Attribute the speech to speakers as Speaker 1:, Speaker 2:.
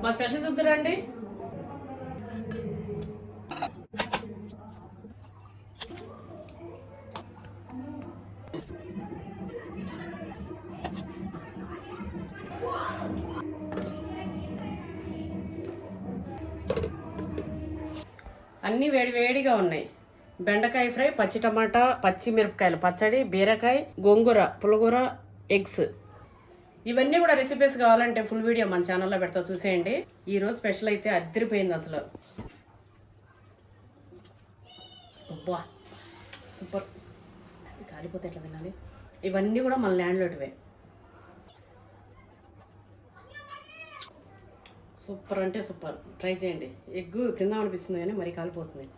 Speaker 1: మా స్పెషల్ చూద్దురండి. అన్నీ వేడి వేడిగా ఉన్నాయి. బెండకాయ ఫ్రై, పచ్చి టమాటా, పచ్చి మిరపకాయలు పచ్చడి, బీరకాయ, గోంగూర, పులగూర, ఎగ్స్. ఇవన్నీ కూడా రెసిపీస్ కావాలంటే ఫుల్ వీడియో మన ఛానల్లో పెడతా, చూసేయండి. ఈరోజు స్పెషల్ అయితే అద్దరిపోయింది అసలు. అబ్బా సూపర్. కాలిపోతే ఎట్లా తినాలి. ఇవన్నీ కూడా మన ల్యాండ్లోటివే. సూపర్ అంటే సూపర్. ట్రై చేయండి. ఎగ్ తిందాం అనిపిస్తుంది కానీ మరి కాలిపోతుంది.